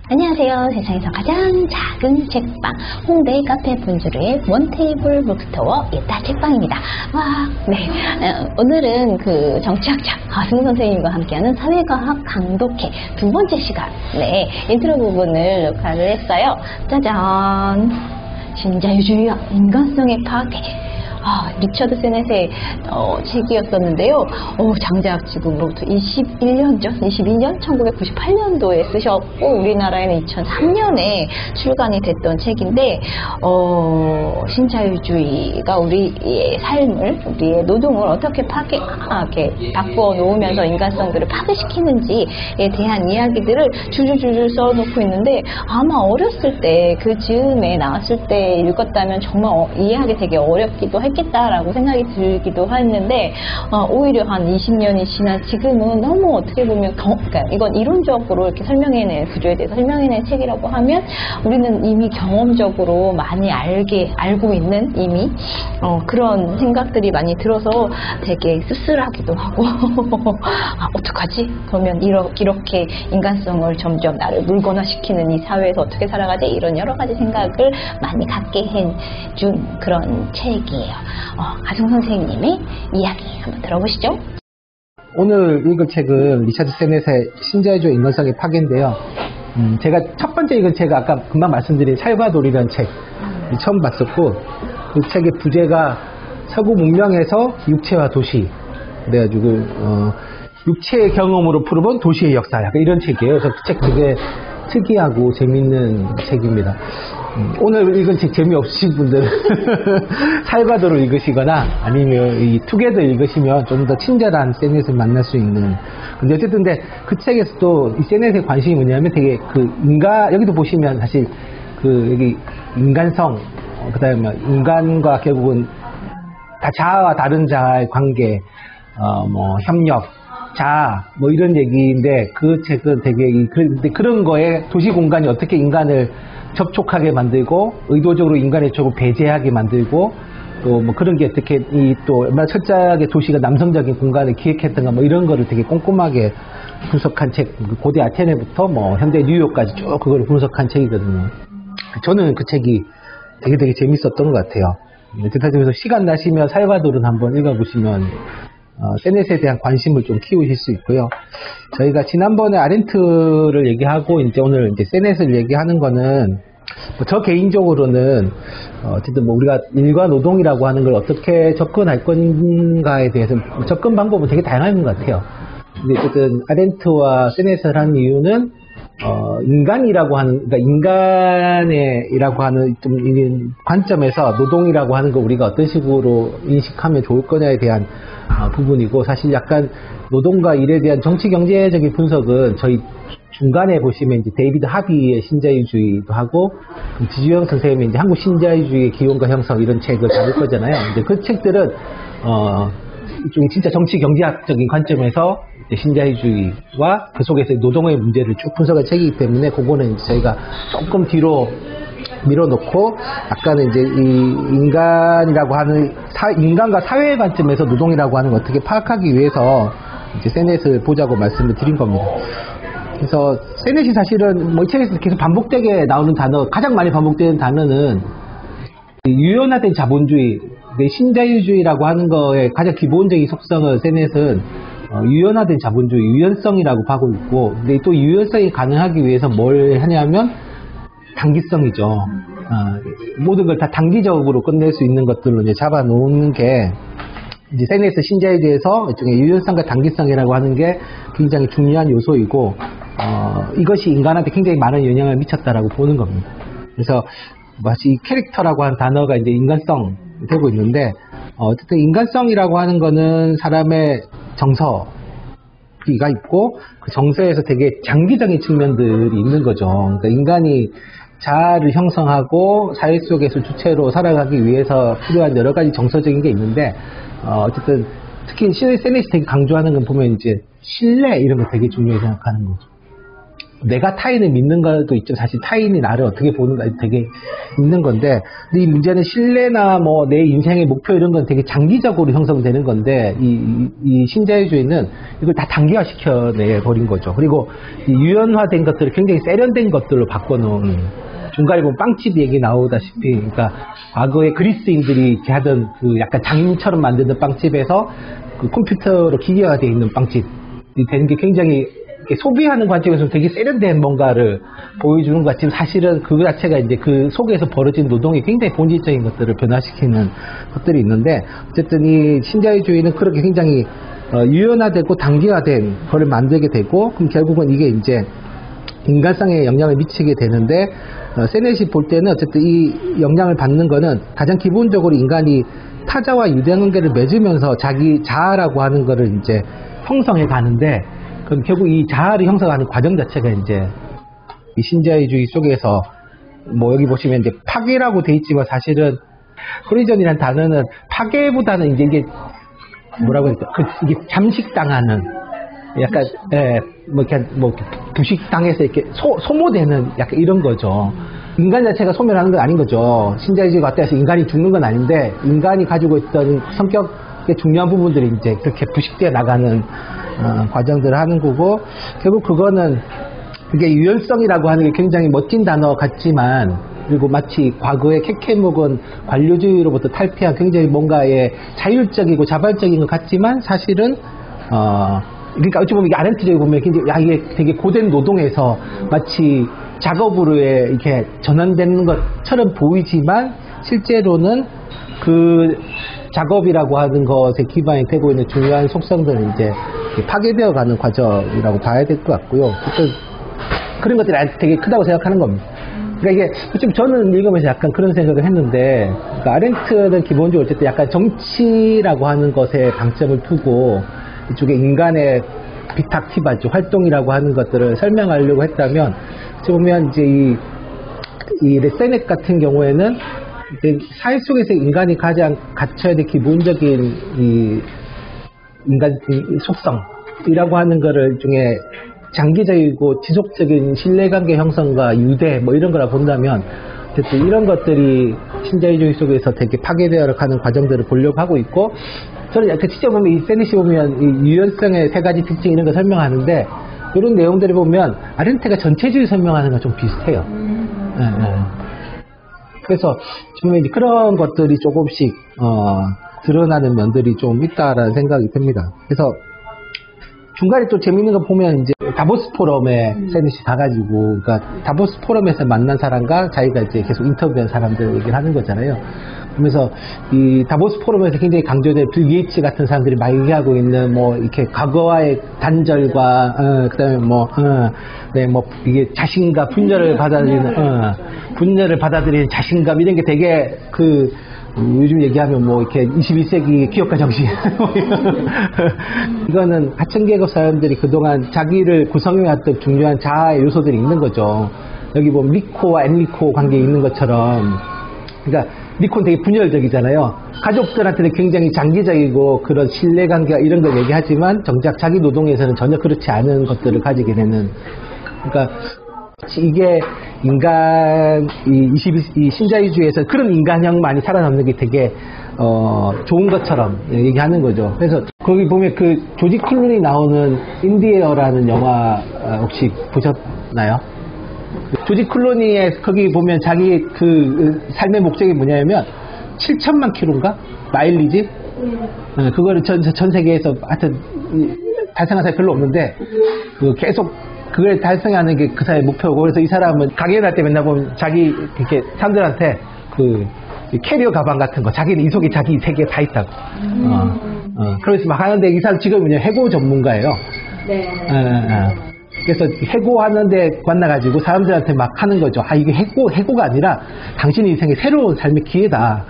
안녕하세요. 세상에서 가장 작은 책방 홍대 카페 분주르의 원테이블 북스토어 예타 책방입니다. 와, 네. 오늘은 그 정치학자 가승 선생님과 함께하는 사회과학 강독회 두 번째 시간, 네, 인트로 부분을 녹화를 했어요. 짜잔! 신자유주의와 인간성의 파괴. 리처드 세넷의 책이었었는데요. 장작 지금으로부터 21년 전, 22년 1998년도에 쓰셨고 우리나라에는 2003년에 출간이 됐던 책인데 신자유주의가 우리의 삶을, 우리의 노동을 어떻게 바꾸어 놓으면서 인간성들을 파괴시키는지에 대한 이야기들을 줄줄줄 써놓고 있는데, 아마 어렸을 때 그 즈음에 나왔을 때 읽었다면 정말 이해하기 되게 어렵기도 했겠다라고 생각이 들기도 했는데, 오히려 한 20년이 지난 지금은 너무 어떻게 보면 그러니까 이건 이론적으로 이렇게 설명해낸, 구조에 대해서 설명해낸 책이라고 하면 우리는 이미 경험적으로 많이 알고 있는 이미 그런 생각들이 많이 들어서 되게 씁쓸하기도 하고 어떡하지? 그러면 이렇게 인간성을 점점 나를 물건화시키는 이 사회에서 어떻게 살아가지? 이런 여러 가지 생각을 많이 갖게 해준 그런 책이에요. 가승 선생님의 이야기 한번 들어보시죠. 오늘 읽을 책은 리처드 세넷의 신자유주의 인간성의 파괴인데요. 제가 첫 번째 읽은 책은 아까 금방 말씀드린 살바도르라는 책 처음 봤었고, 그 책의 부제가 서구 문명에서 육체와 도시, 그래가지고 육체의 경험으로 풀어본 도시의 역사, 약간 이런 책이에요. 그래서 그 책 되게 특이하고 재밌는 책입니다. 오늘 읽은 책 재미없으신 분들은 살바도르 읽으시거나 아니면 이 투게더 읽으시면 좀 더 친절한 세넷을 만날 수 있는. 근데 어쨌든 그 책에서도 이 세넷의 관심이 뭐냐면 되게 여기도 보시면 사실 여기 인간성, 그 다음에 인간과 결국은 다 자아와 다른 자아의 관계, 협력, 자아, 이런 얘기인데, 그 책은 되게 그런 거에 도시 공간이 어떻게 인간을 접촉하게 만들고, 의도적으로 인간의 쪽을 배제하게 만들고, 또 그런 게 어떻게 또 얼마나 철저하게 도시가 남성적인 공간을 기획했던가, 이런 거를 되게 꼼꼼하게 분석한 책. 고대 아테네부터 현대 뉴욕까지 쭉 그걸 분석한 책이거든요. 저는 그 책이 되게 재밌었던 것 같아요. 그래서 시간 나시면 살바도르는 한번 읽어보시면 세넷에 대한 관심을 좀 키우실 수 있고요. 저희가 지난번에 아렌트를 얘기하고 이제 오늘 이제 세넷을 얘기하는 거는 저 개인적으로는 어쨌든 우리가 일과 노동이라고 하는 걸 어떻게 접근할 건가에 대해서 접근 방법은 되게 다양한 것 같아요. 근데 어쨌든 아렌트와 세넷을 한 이유는 인간이라고 하는, 그러니까 인간이라고 하는 좀 관점에서 노동이라고 하는 거 우리가 어떤 식으로 인식하면 좋을 거냐에 대한 부분이고, 사실 약간 노동과 일에 대한 정치 경제적인 분석은 저희 중간에 보시면 이제 데이비드 하비의 신자유주의도 하고, 지주영 선생님의 이제 한국 신자유주의의 기원과 형성 이런 책을 다룰 거잖아요. 근데 그 책들은 좀 진짜 정치 경제학적인 관점에서 신자유주의와 그 속에서 노동의 문제를 쭉 분석한 책이기 때문에 그거는 저희가 조금 뒤로 밀어놓고, 약간은 이제 이 인간이라고 하는 인간과 사회의 관점에서 노동이라고 하는 걸 어떻게 파악하기 위해서 이제 세넷을 보자고 말씀을 드린 겁니다. 그래서 세넷이 사실은 이 책에서 계속 반복되게 나오는 단어, 가장 많이 반복되는 단어는 유연화된 자본주의, 신자유주의라고 하는 거의 가장 기본적인 속성을 세넷은 유연화된 자본주의, 유연성이라고 하고 있고, 근데 또 유연성이 가능하기 위해서 뭘 하냐면 단기성이죠. 모든 걸 다 단기적으로 끝낼 수 있는 것들로 이제 잡아놓는 게 이제 세넷의 신자유주의에서 일종의 유연성과 단기성이라고 하는 게 굉장히 중요한 요소이고, 이것이 인간한테 굉장히 많은 영향을 미쳤다라고 보는 겁니다. 그래서 마치 캐릭터라고 하는 단어가 이제 인간성 되고 있는데, 어쨌든 인간성이라고 하는 거는 사람의 정서가 있고, 그 정서에서 되게 장기적인 측면들이 있는 거죠. 그러니까 인간이 자아를 형성하고 사회 속에서 주체로 살아가기 위해서 필요한 여러 가지 정서적인 게 있는데, 어쨌든 특히 세넷이 되게 강조하는 건 보면 이제 신뢰 이런 거 되게 중요하게 생각하는 거죠. 내가 타인을 믿는 것도 있죠. 사실 타인이 나를 어떻게 보는가 되게 있는 건데, 근데 이 문제는 신뢰나 뭐 내 인생의 목표 이런 건 되게 장기적으로 형성되는 건데, 이 신자유주의는 이걸 다 단기화시켜 버린 거죠. 그리고 이 유연화된 것들을 굉장히 세련된 것들로 바꿔놓은, 중간에 보면 빵집 얘기 나오다시피, 그러니까 과거에 그리스인들이 이렇게 하던 그 약간 장인처럼 만드는 빵집에서 그 컴퓨터로 기계화되어 있는 빵집이 되는 게 굉장히 소비하는 관점에서 되게 세련된 뭔가를 보여주는 것 같지만, 사실은 그 자체가 이제 그 속에서 벌어진 노동이 굉장히 본질적인 것들을 변화시키는 것들이 있는데, 어쨌든 이 신자유주의는 그렇게 굉장히 유연화되고 단기화된 거를 만들게 되고, 그럼 결국은 이게 이제 인간성에 영향을 미치게 되는데, 세넷이 볼 때는 어쨌든 이 영향을 받는 거는 가장 기본적으로 인간이 타자와 유대관계를 맺으면서 자기 자아라고 하는 거를 이제 형성해 가는데, 그럼 결국 이 자아를 형성하는 과정 자체가 이제 이 신자유주의 속에서 뭐 여기 보시면 이제 파괴라고 돼 있지만, 사실은 코리전이라는 단어는 파괴보다는 이제 이게 뭐라고 할까, 이게 잠식당하는, 약간 뭐 이렇게 뭐 부식당해서 이렇게 소모되는 약간 이런 거죠. 인간 자체가 소멸하는 건 아닌 거죠. 신자유주의가 왔다 해서 인간이 죽는 건 아닌데, 인간이 가지고 있던 성격의 중요한 부분들이 이제 그렇게 부식되어 나가는 과정들을 하는 거고, 결국 그거는 그게 유연성이라고 하는 게 굉장히 멋진 단어 같지만, 그리고 마치 과거의 캐캐묵은 관료주의로부터 탈피한 굉장히 뭔가의 자율적이고 자발적인 것 같지만, 사실은 그러니까 어찌 보면 아렌트적으로 보면 굉장히 이게 되게 고된 노동에서 마치 작업으로 이렇게 전환되는 것처럼 보이지만, 실제로는 그 작업이라고 하는 것에 기반이 되고 있는 중요한 속성들은 이제 파괴되어 가는 과정이라고 봐야 될 것 같고요. 그런 것들이 되게 크다고 생각하는 겁니다. 그러니까 이게 좀 저는 읽으면서 약간 그런 생각을 했는데, 그러니까 아렌트는 기본적으로 어쨌든 약간 정치라고 하는 것에 방점을 두고 이쪽에 인간의 비탁티바죠, 활동이라고 하는 것들을 설명하려고 했다면, 어찌 보면 이제 이 레세넷 같은 경우에는 이제 사회 속에서 인간이 가장 갖춰야 될 기본적인 이 인간 속성이라고 하는 거를 중에 장기적이고 지속적인 신뢰관계 형성과 유대 뭐 이런 거라 본다면, 어쨌든 이런 것들이 신자유주의 속에서 되게 파괴되어 가는 과정들을 보려고 하고 있고, 저는 진짜 보면 이 세넷이 보면 이 유연성의 세 가지 특징 이런 거 설명하는데, 이런 내용들을 보면 아렌트가 전체주의 설명하는 거 좀 비슷해요. 그래서 보면 이제 그런 것들이 조금씩 드러나는 면들이 좀 있다라는 생각이 듭니다. 그래서 중간에 또 재밌는 거 보면 이제 다보스 포럼에 세넷이 가가지고, 그러니까 다보스 포럼에서 만난 사람과 자기가 이제 계속 인터뷰한 사람들 얘기를 하는 거잖아요. 그러면서 이 다보스 포럼에서 굉장히 강조된 빌 게이츠 같은 사람들이 막 얘기하고 있는 뭐 이렇게 과거와의 단절과 그다음에 뭐 이게 자신과 분열을 받아들이는 자신감 이런 게 되게 요즘 얘기하면 뭐 이렇게 21세기 기업가 정신 이거는 하층계급 사람들이 그동안 자기를 구성해왔던 중요한 자아의 요소들이 있는 거죠. 여기 보면 리코와 엔리코 관계에 있는 것처럼, 그러니까 리코는 되게 분열적이잖아요. 가족들한테는 굉장히 장기적이고 그런 신뢰관계가 이런 걸 얘기하지만, 정작 자기 노동에서는 전혀 그렇지 않은 것들을 가지게 되는, 그러니까 이게 이 신자유주의에서 그런 인간형만이 살아남는 게 되게 좋은 것처럼 얘기하는 거죠. 그래서 거기 보면 그 조지 클루니 나오는 인디에어라는 영화 혹시 보셨나요? 조지 클루니의 거기 보면 자기 그 삶의 목적이 뭐냐면 7천만 킬로인가? 마일리지? 그거를 전 세계에서 하여튼 달성한 사람이 별로 없는데, 계속 그걸 달성하는 게 그 사람의 목표고, 그래서 이 사람은 강연할 때 맨날 보면 자기 이렇게 사람들한테 캐리어 가방 같은 거, 자기는 이 속에 자기 세계 다 있다고. 그러면서 막 하는데, 이 사람 지금 해고 전문가예요. 네. 그래서 해고하는데 만나가지고 사람들한테 막 하는 거죠. 이게 해고가 아니라 당신 인생의 새로운 삶의 기회다.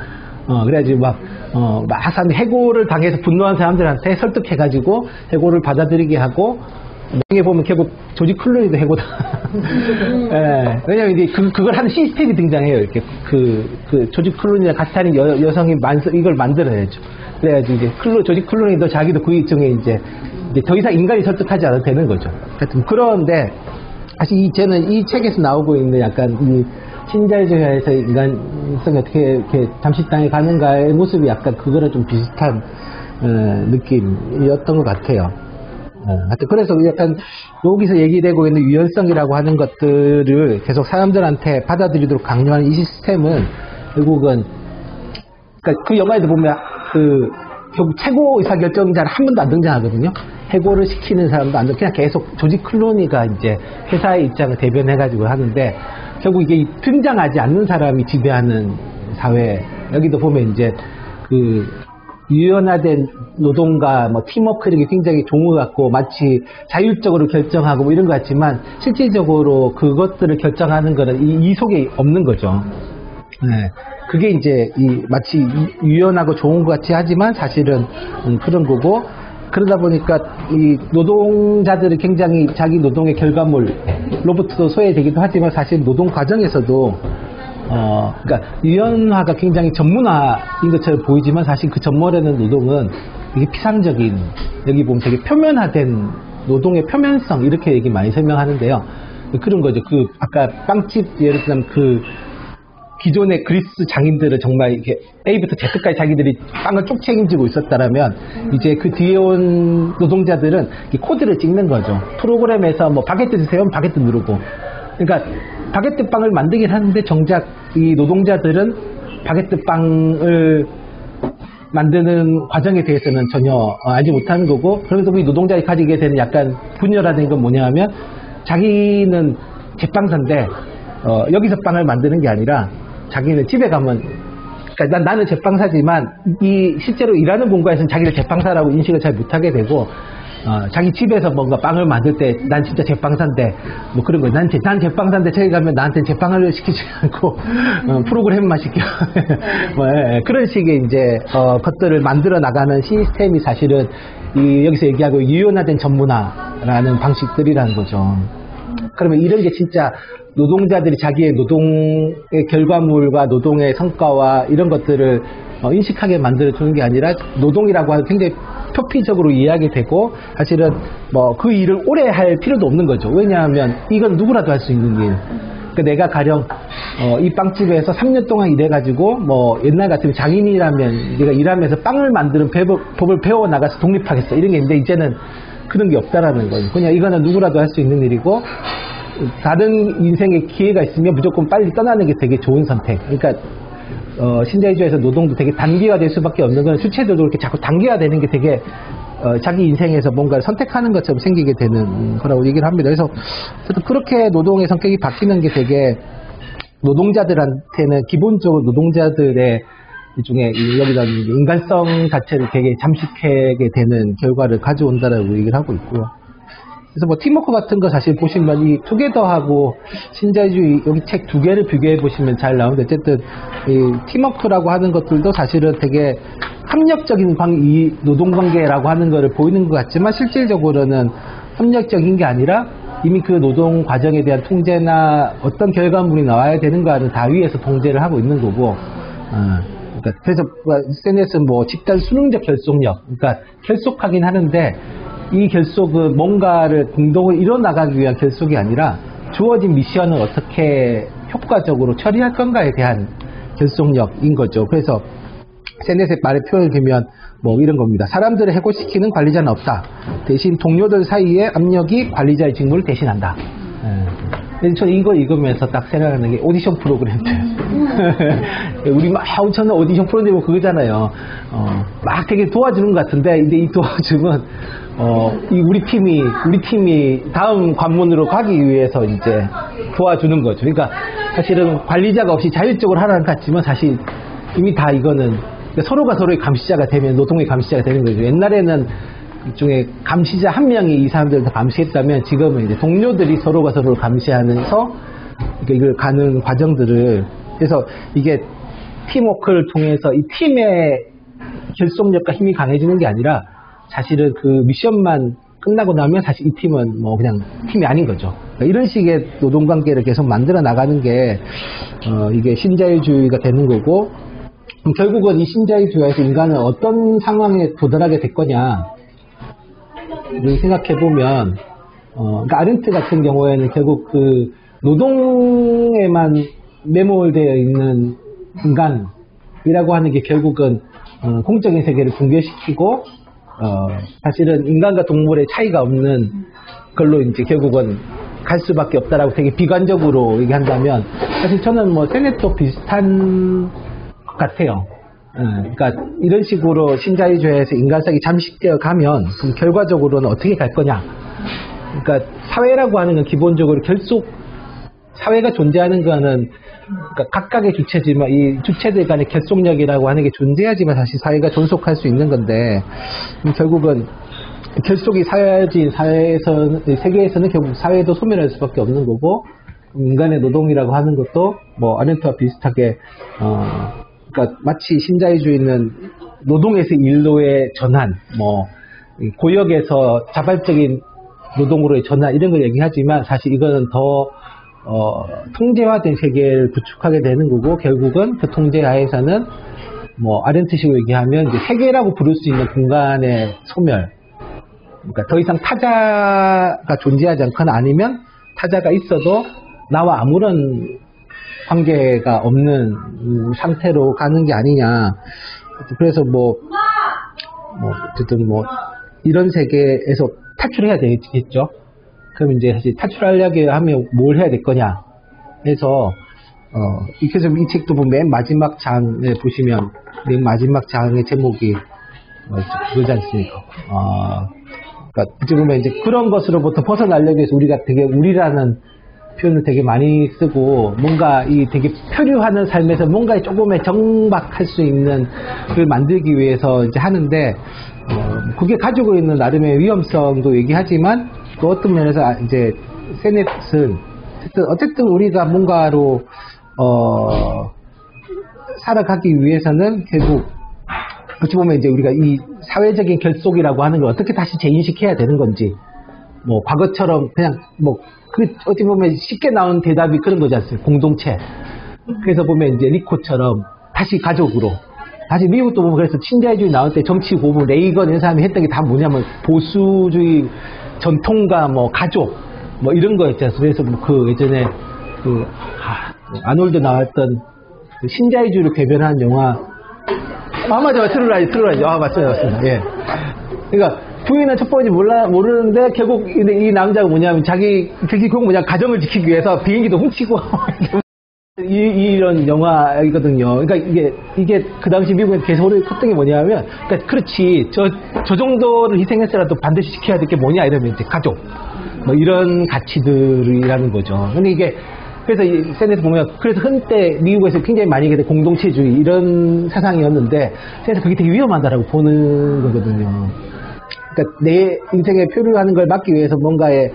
그래가지고 막 해고를 당해서 분노한 사람들한테 설득해가지고 해고를 받아들이게 하고, 나중에 보면 결국 조지 클루니도 해고다. 왜냐면 이제 그걸 하는 시스템이 등장해요. 이렇게 조지 클루니랑 같이 하는 여성이 이걸 만들어야죠. 그래가지고 이제 조지 클루니도 자기도 그 일종의 이제 더 이상 인간이 설득하지 않아도 되는 거죠. 하여튼 그런데 사실 저는 이 책에서 나오고 있는 약간 이 신자유주의에서 인간성이 어떻게 이렇게 잠식당해 가는가의 모습이 약간 그거랑 좀 비슷한 느낌이었던 것 같아요. 하여튼 그래서 약간 여기서 얘기되고 있는 유연성이라고 하는 것들을 계속 사람들한테 받아들이도록 강요하는 이 시스템은 결국은 그러니까 그 영화에도 보면 그 결국 최고 의사결정자는 한 번도 안 등장하거든요. 해고를 시키는 사람도 안 돼. 그냥 계속 조지 클루니가 이제 회사의 입장을 대변해가지고 하는데 결국 이게 등장하지 않는 사람이 지배하는 사회. 여기도 보면 이제 그 유연화된 노동과 뭐 팀워크 이런 게 굉장히 좋은 것 같고 마치 자율적으로 결정하고 뭐 이런 것 같지만 실질적으로 그것들을 결정하는 거는 이 속에 없는 거죠. 네. 그게 이제 마치 유연하고 좋은 것 같이 하지만 사실은 그런 거고 그러다 보니까 이 노동자들이 굉장히 자기 노동의 결과물로부터 소외되기도 하지만 사실 노동 과정에서도 그러니까 유연화가 굉장히 전문화인 것처럼 보이지만 사실 그 전문화되는 노동은 이게 피상적인 여기 보면 되게 표면화된 노동의 표면성 이렇게 얘기 많이 설명하는데요. 그런 거죠. 그 아까 빵집 예를 들면 그 기존의 그리스 장인들은 정말 이렇게 A부터 Z까지 자기들이 빵을 쭉 책임지고 있었다라면 이제 그 뒤에 온 노동자들은 코드를 찍는 거죠. 프로그램에서 뭐 바게트 주세요 하면 바게트 누르고 그러니까 바게트 빵을 만들긴 하는데 정작 이 노동자들은 바게트 빵을 만드는 과정에 대해서는 전혀 알지 못하는 거고 그래서 이 노동자가 가지게 되는 약간 분열화된 건 뭐냐 하면 자기는 제빵사인데 여기서 빵을 만드는 게 아니라 자기는 집에 가면 그러니까 나는 제빵사지만 이 실제로 일하는 공간에서는 자기를 제빵사라고 인식을 잘 못하게 되고 자기 집에서 뭔가 빵을 만들 때 난 진짜 제빵사인데 뭐 그런 거 난 제빵사인데 저기 가면 나한테 제빵을 시키지 않고 프로그램만 시켜 뭐, 그런 식의 이제 것들을 만들어 나가는 시스템이 사실은 여기서 얘기하고 유연화된 전문화라는 방식들이라는 거죠. 그러면 이런 게 진짜 노동자들이 자기의 노동의 결과물과 노동의 성과와 이런 것들을 인식하게 만들어주는 게 아니라 노동이라고 하는 굉장히 표피적으로 이해하게 되고 사실은 뭐 그 일을 오래 할 필요도 없는 거죠. 왜냐하면 이건 누구라도 할 수 있는 일. 그러니까 내가 가령 이 빵집에서 3년 동안 일해가지고 뭐 옛날 같으면 장인이라면 내가 일하면서 빵을 만드는 법을 배워 나가서 독립하겠어 이런 게 있는데 이제는 그런 게 없다라는 거죠. 그냥 이거는 누구라도 할 수 있는 일이고 다른 인생의 기회가 있으면 무조건 빨리 떠나는 게 되게 좋은 선택. 그러니까 신자유주의에서 노동도 되게 단기화될 수밖에 없는 건 주체들도 이렇게 자꾸 단기화되는 게 되게 자기 인생에서 뭔가를 선택하는 것처럼 생기게 되는 거라고 얘기를 합니다. 그래서 그렇게 노동의 성격이 바뀌는 게 되게 노동자들한테는 기본적으로 노동자들의 일종의 여기다 인간성 자체를 되게 잠식하게 되는 결과를 가져온다라고 얘기를 하고 있고요. 그래서 뭐 팀워크 같은 거 사실 보시면 이 투게더하고 신자유주의 여기 책 두 개를 비교해 보시면 잘 나오는데 어쨌든 이 팀워크라고 하는 것들도 사실은 되게 협력적인 이 노동관계라고 하는 거를 보이는 것 같지만 실질적으로는 협력적인 게 아니라 이미 그 노동 과정에 대한 통제나 어떤 결과물이 나와야 되는가는 다 위에서 통제를 하고 있는 거고 그러니까 그래서 SNS는 뭐 집단 수능적 결속력 그러니까 결속하긴 하는데 이 결속은 뭔가를 공동으로 이뤄나가기 위한 결속이 아니라 주어진 미션을 어떻게 효과적으로 처리할 건가에 대한 결속력인 거죠. 그래서 세넷의 말의 표현을 들면 뭐 이런 겁니다. 사람들을 해고시키는 관리자는 없다. 대신 동료들 사이의 압력이 관리자의 직무를 대신한다. 저는 이걸 읽으면서 딱 생각하는 게 오디션 프로그램들. 우리 막 저는 오디션 프로그램 그거잖아요. 막 되게 도와주는 것 같은데 이제 이 도와주면 우리 팀이 다음 관문으로 가기 위해서 이제 도와주는 거죠. 그러니까 사실은 관리자가 없이 자율적으로 하라는 것 같지만 사실 이미 다 이거는 서로가 서로의 감시자가 되면 노동의 감시자가 되는 거죠. 옛날에는 일종의 감시자 한 명이 이 사람들을 다 감시했다면 지금은 이제 동료들이 서로가 서로를 감시하면서 이걸 가는 과정들을 그래서 이게 팀워크를 통해서 이 팀의 결속력과 힘이 강해지는 게 아니라 사실은 그 미션만 끝나고 나면 사실 이 팀은 뭐 그냥 팀이 아닌 거죠. 그러니까 이런 식의 노동관계를 계속 만들어 나가는 게 이게 신자유주의가 되는 거고 결국은 이 신자유주의에서 인간은 어떤 상황에 도달하게 될 거냐 생각해 보면 그러니까 아렌트 같은 경우에는 결국 그 노동에만 매몰되어 있는 인간이라고 하는 게 결국은 공적인 세계를 붕괴시키고 사실은 인간과 동물의 차이가 없는 걸로 이제 결국은 갈 수밖에 없다라고 되게 비관적으로 얘기한다면 사실 저는 뭐 세네토 비슷한 것 같아요. 그러니까 이런 식으로 신자유주의에서 인간성이 잠식되어 가면 그럼 결과적으로는 어떻게 갈 거냐. 그러니까 사회라고 하는 건 기본적으로 사회가 존재하는 거는 그러니까 각각의 주체지만 이 주체들 간의 결속력이라고 하는 게 존재하지만 사실 사회가 존속할 수 있는 건데 결국은 결속이 사회진 세계에서는 결국 사회도 소멸할 수밖에 없는 거고 인간의 노동이라고 하는 것도 뭐 아렌트와 비슷하게 그러니까 마치 신자유주의는 노동에서 일로의 전환, 뭐 고역에서 자발적인 노동으로의 전환 이런 걸 얘기하지만 사실 이거는 더 통제화된 세계를 구축하게 되는 거고 결국은 그 통제 하에서는 뭐 아렌트식으로 얘기하면 이제 세계라고 부를 수 있는 공간의 소멸. 그러니까 더 이상 타자가 존재하지 않거나 아니면 타자가 있어도 나와 아무런 관계가 없는 상태로 가는 게 아니냐. 그래서 어쨌든 이런 세계에서 탈출해야 되겠죠. 그럼 이제 사실 탈출하려고 하면 뭘 해야 될 거냐 해서 그래서 이 책도 보면 맨 마지막 장에 보시면 맨 마지막 장의 제목이 그러지 않습니까? 그러니까 어찌 보면 이제 그런 것으로부터 벗어나려고 해서 우리가 되게 우리라는 표현을 되게 많이 쓰고 뭔가 이 되게 표류하는 삶에서 뭔가 조금의 정박할 수 있는 걸 만들기 위해서 이제 하는데 그게 가지고 있는 나름의 위험성도 얘기하지만 또 어떤 면에서 이제 세넷은 어쨌든 우리가 뭔가로 살아가기 위해서는 결국 어찌 보면 이제 우리가 이 사회적인 결속이라고 하는 걸 어떻게 다시 재인식해야 되는 건지 뭐 과거처럼 그냥 어찌 보면 쉽게 나온 대답이 그런 거지 않습니까? 공동체. 그래서 보면 이제 리코처럼 다시 가족으로. 다시 미국도 보면 그래서 친자유주의 나올 때 정치 보면 레이건 이런 사람이 했던 게 다 뭐냐면 보수주의 전통과 가족 이런 거였잖아요. 그래서 그 예전에 아놀드 나왔던 그 신자유주의를 괴변한 영화 맞아 트루라이즈 맞습니다. 예. 그러니까 부인은 첫 번째 모르는데 결국 이 남자가 뭐냐면 자기 결국 가정을 지키기 위해서 비행기도 훔치고 이런 영화이거든요. 그러니까 이게 그 당시 미국에 계속 컸던 게 뭐냐면 그러니까 그렇지 저 정도를 희생했어라도 반드시 지켜야 될 게 뭐냐 이러면 이제 가족 이런 가치들이라는 거죠. 근데 이게 그래서 이 세네트 보면 그래서 한때 미국에서 굉장히 많이 공동체주의 이런 사상이었는데 세네트 그게 되게 위험하다라고 보는 거거든요. 그러니까 내 인생에 표류하는 걸 막기 위해서 뭔가의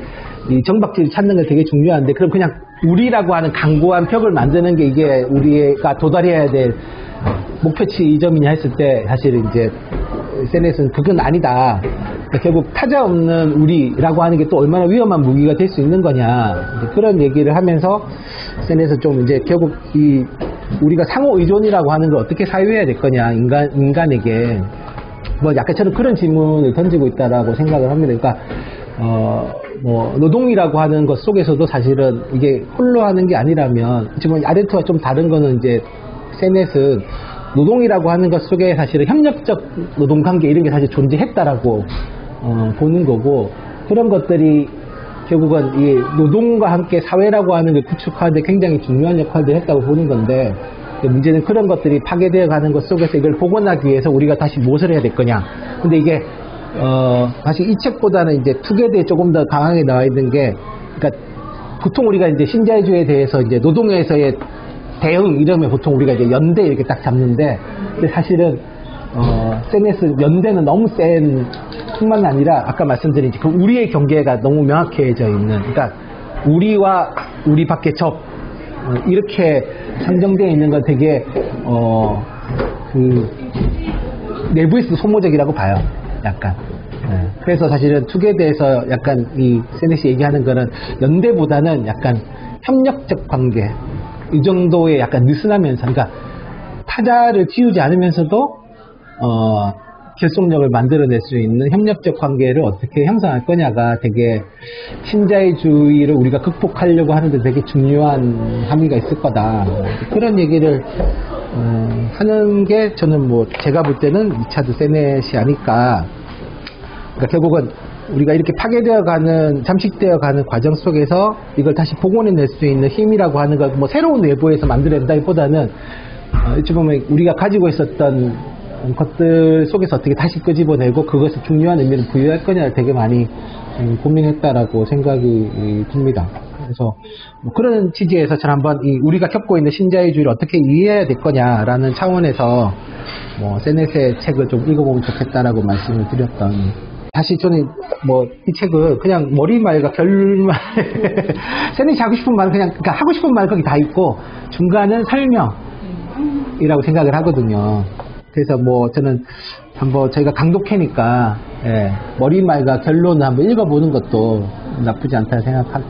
이 정박지를 찾는 게 되게 중요한데 그럼 그냥 우리라고 하는 강고한 벽을 만드는 게 이게 우리가 도달해야 될 목표치 이 점이냐 했을 때 사실은 이제 세넷은 그건 아니다. 그러니까 결국 타자 없는 우리라고 하는 게 또 얼마나 위험한 무기가 될 수 있는 거냐 그런 얘기를 하면서 세넷은 좀 이제 결국 이 우리가 상호 의존이라고 하는 걸 어떻게 사유해야 될 거냐 인간에게 약간 저는 그런 질문을 던지고 있다라고 생각을 합니다. 그러니까 노동이라고 하는 것 속에서도 사실은 이게 홀로 하는 게 아니라면 지금 아렌트와 좀 다른 거는 이제 세넷은 노동이라고 하는 것 속에 사실은 협력적 노동관계 이런 게 사실 존재했다라고 보는 거고 그런 것들이 결국은 이 노동과 함께 사회라고 하는 걸 구축하는데 굉장히 중요한 역할을 했다고 보는 건데 문제는 그런 것들이 파괴되어 가는 것 속에서 이걸 복원하기 위해서 우리가 다시 무엇을 해야 될 거냐. 근데 이게 사실 이 책보다는 이제 투게더에 조금 더 강하게 나와 있는 게 그러니까 보통 우리가 이제 신자유주의에 대해서 이제 노동에서의 대응 이러면 보통 우리가 이제 연대 이렇게 딱 잡는데 근데 사실은 세넷은 연대는 너무 센 뿐만 아니라 아까 말씀드린 그 우리의 경계가 너무 명확해져 있는 그러니까 우리와 우리 밖에 이렇게 상정되어 있는 건 되게 그 내부에서 소모적이라고 봐요. 약간. 그래서 사실은 투게더에서 약간 이 세넷이 얘기하는 거는 연대보다는 약간 협력적 관계 이 정도의 약간 느슨하면서 그러니까 타자를 지우지 않으면서도 결속력을 만들어낼 수 있는 협력적 관계를 어떻게 형성할 거냐가 되게 신자유주의를 우리가 극복하려고 하는데 되게 중요한 함의가 있을 거다. 그런 얘기를 하는 게 저는 뭐 제가 볼 때는 리차드 세넷이 아닐까. 그러니까 결국은 우리가 이렇게 파괴되어가는, 잠식되어가는 과정 속에서 이걸 다시 복원해낼 수 있는 힘이라고 하는 걸 뭐 새로운 외부에서 만들어낸다기보다는 어찌 보면 우리가 가지고 있었던 것들 속에서 어떻게 다시 끄집어내고 그것을 중요한 의미를 부여할 거냐를 되게 많이 고민했다라고 생각이 듭니다. 그래서 뭐 그런 취지에서 저는 한번 우리가 겪고 있는 신자유주의를 어떻게 이해해야 될 거냐라는 차원에서 뭐 세넷의 책을 좀 읽어보면 좋겠다라고 말씀을 드렸던. 사실 저는 뭐 이 책을 그냥 머리말과 결말 세넷이 하고 싶은 말 그러니까 하고 싶은 말 거기 다 있고 중간은 설명이라고 생각을 하거든요. 그래서 뭐 저는 한번 저희가 강독회니까 머리말과 결론을 한번 읽어보는 것도 나쁘지 않다고 생각하고